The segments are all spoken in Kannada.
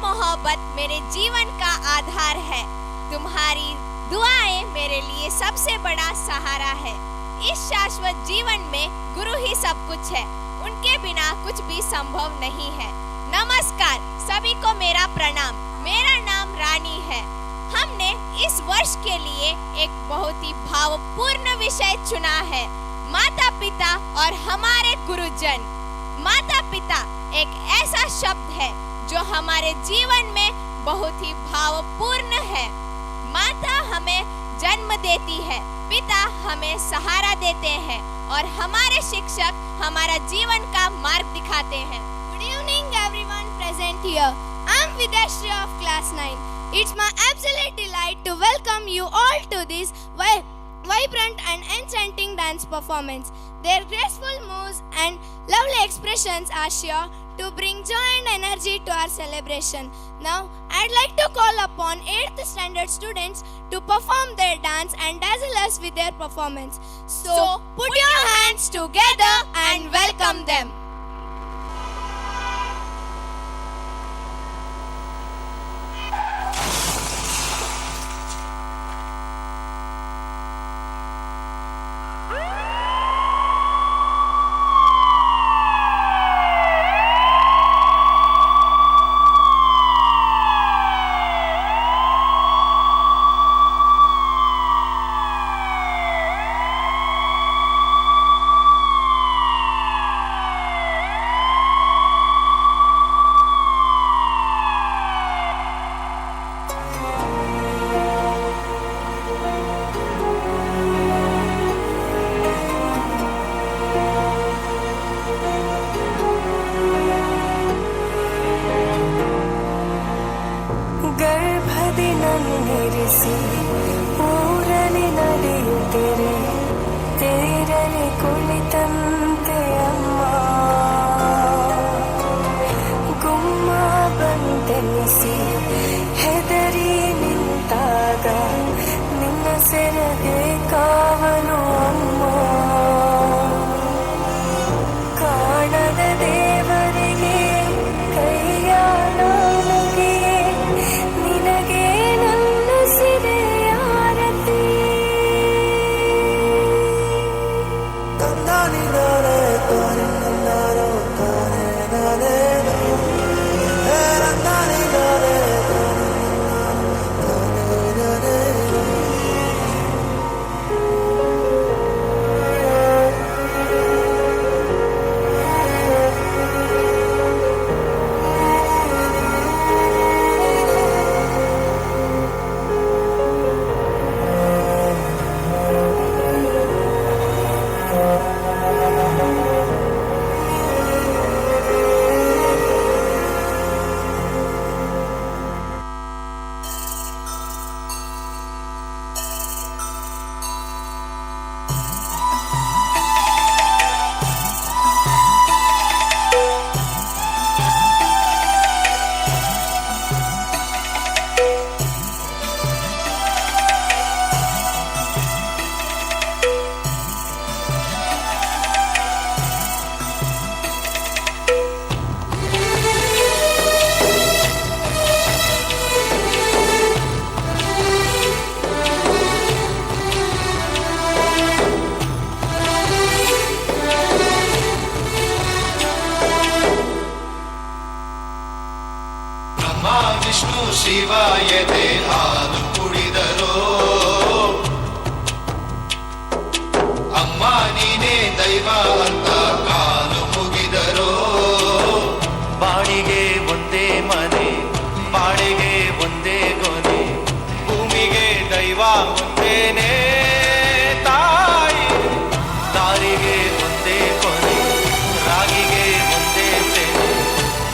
मोहब्बत मेरे जीवन का आधार है। तुम्हारी दुआएं मेरे लिए सबसे बड़ा सहारा है। इस शाश्वत जीवन में गुरु ही सब कुछ है, उनके बिना कुछ भी संभव नहीं है। नमस्कार, सभी को मेरा प्रणाम। मेरा नाम रानी है। हमने इस वर्ष के लिए एक बहुत ही भावपूर्ण विषय चुना है, माता पिता और हमारे गुरुजन। माता पिता एक ऐसा शब्द है जो हमारे जीवन में बहुत ही भावपूर्ण है। माता हमें जन्म देती है, पिता हमें सहारा देते हैं और हमारे शिक्षक हमारा जीवन का मार्ग दिखाते हैं। Good evening everyone present here. I am Vidashri of class 9. It's my absolute delight to welcome you all to this vibrant and enchanting dance performance. Their graceful moves and lovely expressions are sure to bring joy and energy to our celebration. Now, I'd like to call upon 8th standard students to perform their dance and dazzle us with their performance. So put your hands together and welcome them. ಊರಲಿ ನಡೆಯುತ್ತಿರೆ ತೇರಲಿ ಕುಳಿತಂತೆ ಅಮ್ಮ ಗುಮ್ಮ ಬಂದೆನಿಸಿ ಹೆದರಿ ನಿಂತಾಗ ನಿನ್ನ ಸೆರಗೆ ಕಾವಲು ಅಮ್ಮ ಕಾಣದ ದೇವರಿಗೆ ಕೈಯ ನಾನಗಿಯೇ ನಿನಗೆ ವಿಷ್ಣು ಶಿವಾಯದೆ ಹಾಲು ಕುಡಿದರೋ ಅಮ್ಮ ನೀನೇ ದೈವ ಅಂತ ಕಾಲು ಮುಗಿದರೋ ಬಾಡಿಗೆ ಒಂದೇ ಮನೆ ಬಾಡಿಗೆ ಒಂದೇ ಗೊನೆ ಭೂಮಿಗೆ ದೈವ ಒಂದೇನೆ ತಾಯಿ ದಾರಿಗೆ ಒಂದೇ ಕೊನೆ ರಾಗಿಗೆ ಒಂದೇ ತೆನೆ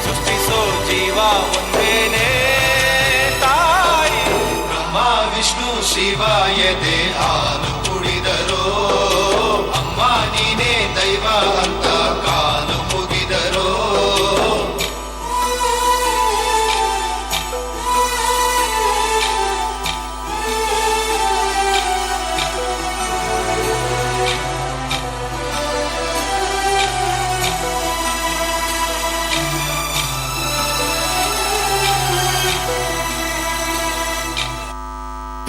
ಸೃಷ್ಟಿಸೋ ಜೀವ ಒಂದೇನೆ ತಾಯಿ ಬ್ರಹ್ಮ ವಿಷ್ಣು ಶಿವಾಯದೆ ಹಾಲು ಕುಡಿದರೋ ಅಮ್ಮ ನೀನೇ ದೈವ ಅಂತ ಕಾಲು ಮುಗಿದರೋ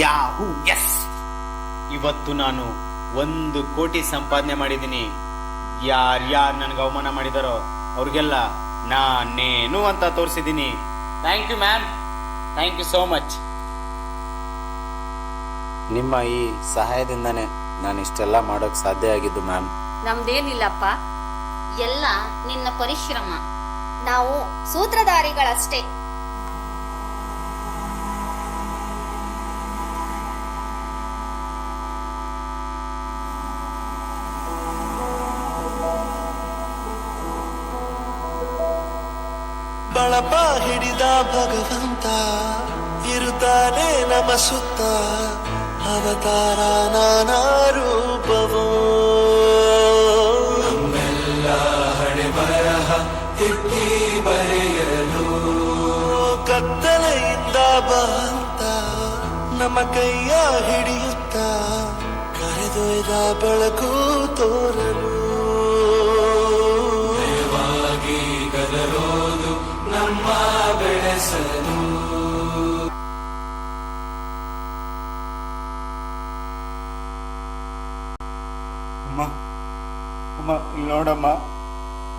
ಯಾಹೂ ಎಸ್. ಇವತ್ತು ನಾನು 1 ಕೋಟಿ ಸಂಪಾದನೆ ಮಾಡಿದ್ದೀನಿ. ಯಾರ್ಯಾರು ನನಗೆ ಅವಮಾನ ಮಾಡಿದಾರೋ ಅವ್ರಿಗೆಲ್ಲ ನಾನೇನು ಅಂತ ತೋರಿಸಿದ್ದೀನಿ. Thank you ma'am, thank you so much. ನಿಮ್ಮ ಈ ಸಹಾಯದಿಂದನೇ ನಾನು ಇಷ್ಟೆಲ್ಲ ಮಾಡೋಕ್ಕೆ ಸಾಧ್ಯ ಆಗಿದ್ದು ಮ್ಯಾಮ್. ನಮ್ದೇನಿಲ್ಲಪ್ಪ, ಎಲ್ಲ ನಿನ್ನ ಪರಿಶ್ರಮ. ನಾವು ಸೂತ್ರಧಾರಿಗಳಷ್ಟೇ. ಬಳಪ ಹಿಡಿದ ಭಗವಂತ ಇರುತ್ತಾನೆ ನಮ್ಮ ಸುತ್ತ, ಅವತಾರ ನಾನಾ ರೂಪವೋ. ನಮ್ಮೆಲ್ಲ ಹಣೆ ಬರಹ ತಿದ್ದಿ ಬರೆಯಲು ಕತ್ತಲೆಯಿಂದ ಬಂತ ನಮ್ಮ ಕೈಯ ಹಿಡಿಯುತ್ತ ಕರೆದೊಯ್ದ ಬೆಳಕು ತೋರಲು. ದೇವಾಗಿ ಗದರೋದು ನಮ್ಮ ಬೆಳೆಸಲು. ಅಮ್ಮ ಇಲ್ಲಿ ನೋಡಮ್ಮ,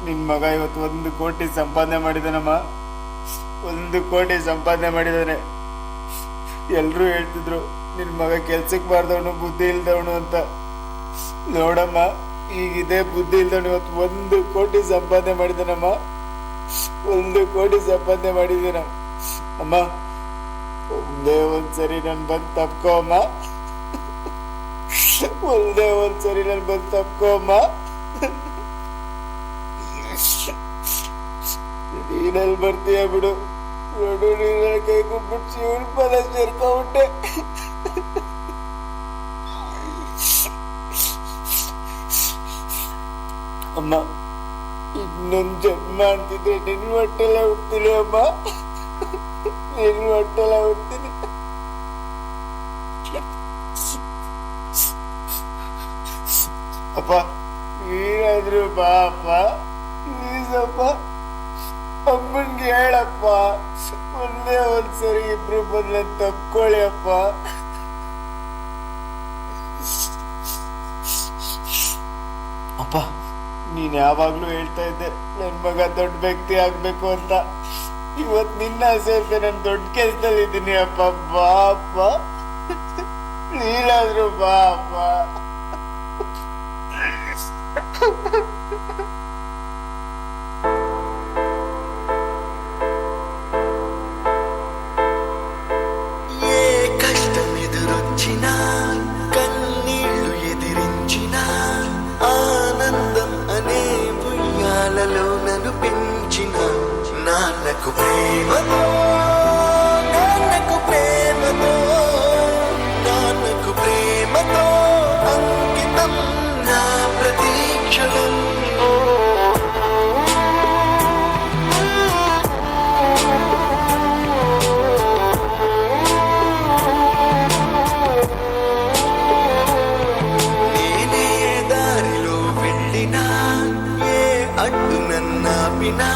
ನಿನ್ ಮಗ ಇವತ್ತು 1 ಕೋಟಿ ಸಂಪಾದನೆ ಮಾಡಿದಾನಮ್ಮ. 1 ಕೋಟಿ ಸಂಪಾದನೆ ಮಾಡಿದಾನೆ. ಎಲ್ರು ಹೇಳ್ತಿದ್ರು ನಿನ್ ಮಗ ಕೆಲ್ಸಕ್ಕೆ ಬಾರ್ದವನು, ಬುದ್ಧಿ ಇಲ್ದವನು ಅಂತ. ನೋಡಮ್ಮ, ಈಗ ಇದೇ ಬುದ್ಧಿ ಇಲ್ದವನು ಇವತ್ತು 1 ಕೋಟಿ ಸಂಪಾದನೆ ಮಾಡಿದಾನಮ್ಮ. 1 ಕೋಟಿ ಸಂಪಾದನೆ ಮಾಡಿದಾನ. ಅಮ್ಮ ಒಂದೇ ಒಂದ್ಸರಿ ನನ್ ಬಂದು ತಪ್ಕೋ ಅಮ್ಮ. ಒಂದೇ ಒಂದ್ಸರಿ ನನ್ ಬಂದು ತಪ್ಕೋ ಅಮ್ಮ. ನೀನಲ್ಲಿ ಬರ್ತೀಯ ಬಿಡು. ನೋಡು, ನೀನ ಕೈ ಕೊಟ್ಬಿಟ್ಟು ಶಿವನ್ ಪದ ಸೇರ್ಕೊಂಡ್ಬಿಟ್ಟೆ. ಅಮ್ಮ ಇನ್ನೊಂದ್ ಜನ್ಮ ಅಂತಿದ್ರೆ ನಿನ್ ಹೊಟ್ಟೆಲ್ಲ ಹುಡ್ತೀನಿ ಅಮ್ಮ. ನಿನ್ ಹೊಟ್ಟೆಲ್ಲ ಹುಡ್ತೀನಿ. ಅಪ್ಪ ನೀನಾದ್ರು ಬಾ ಅಪ್ಪ, ಪ್ಲೀಸಪ್ಪ. ಅಮ್ಮನ್ಗೆ ಹೇಳಪ್ಪ, ಒಂದೇ ಒಂದ್ಸರಿ ಇಬ್ರು ಬಂದ ತಪ್ಕೊಳ್ಳಿ ಅಪ್ಪ. ಅಪ್ಪ ನೀನ್ ಯಾವಾಗ್ಲೂ ಹೇಳ್ತಾ ಇದ್ದೆ ನನ್ ಮಗ ದೊಡ್ಡ ವ್ಯಕ್ತಿ ಆಗ್ಬೇಕು ಅಂತ. ಇವತ್ ನಿನ್ನ ಸೇರ್ತೆ ನನ್ ದೊಡ್ಡ ಕೆಲ್ಸದಲ್ಲಿ ಇದ್ದೀನಿ ಅಪ್ಪ. ಬಾ ಅಪ್ಪ, ನೀನಾದ್ರು ಬಾ ಅಪ್ಪ. ఏ కష్టం ఎదురొచ్చినా కన్నీళ్లు ఎదిరించిన ఆనందం అనే ఉయ్యాలలో నన్ను పెంచిన నాన్నకు ప్రేమతో, నాన్నకు ప్రేమతో, నాన్నకు ప్రేమతో అంకితం నా ప్రతీక్షణం. నేనే దారిలో వెళ్ళినా, ఏ అడ్డు నన్నాపినా,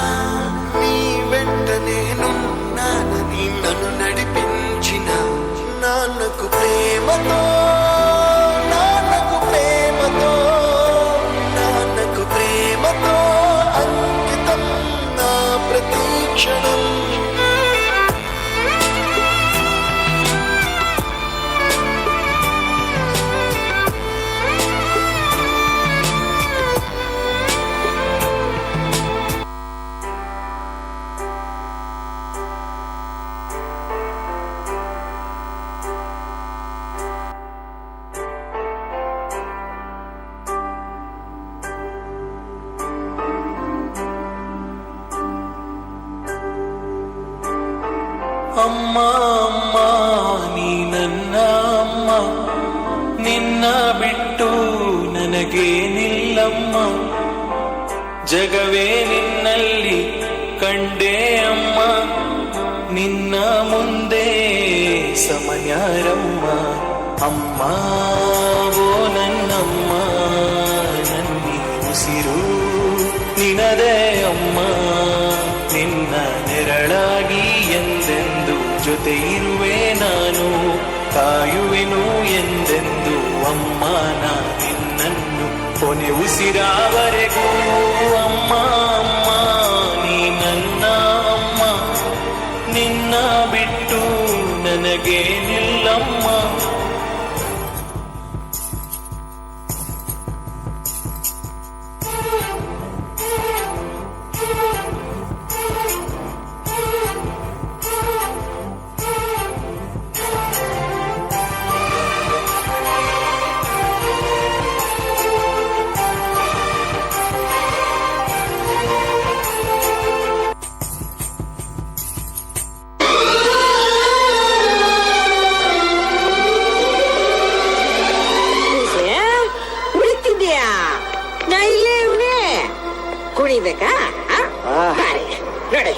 నీ వెంట నేనున్నానని నన్ను నడిపించిన నాన్నకు ప్రేమతో, నాన్నకు ప్రేమతో, నాన్నకు ప్రేమతో అంకితం నా ప్రతీక్షణం. ಅಮ್ಮ ಅಮ್ಮ ನೀ ನನ್ನ ಅಮ್ಮ, ನಿನ್ನ ಬಿಟ್ಟು ನನಗೇನಿಲ್ಲಮ್ಮ. ಜಗವೇ ನಿನ್ನಲ್ಲಿ ಕಂಡೆ ಅಮ್ಮ, ನಿನ್ನ ಮುಂದೆ ಸಮಯಾರಮ್ಮ. ಅಮ್ಮ ಓ ನನ್ನಮ್ಮ, ನನ್ನಿ ಉಸಿರು ನಿನದೇ ಅಮ್ಮ. ನಿನ್ನ ನೆರಳಾಗಿ ಎಂದೆಂದು ಜೊತೆ ಇರುವೆ ನಾನು, ಕಾಯುವೆನು ಎಂದೆಂದು ಅಮ್ಮ ನಾ ನಿನ್ನನ್ನು ಕೊನೆ ಉಸಿರಾವರೆಗೂ ಅಮ್ಮ ಅಮ್ಮ ನೀ ನನ್ನ ಅಮ್ಮ ನಿನ್ನ ಬಿಟ್ಟು ನನಗೇನಿಲ್ಲಮ್ಮ. ಕುಡಿತಿದ್ಯಾ? ನಾ ಇಲ್ಲೇ ಇವ್ನೆ ಕುಡಿಬೇಕಾ? ನೋಡಿ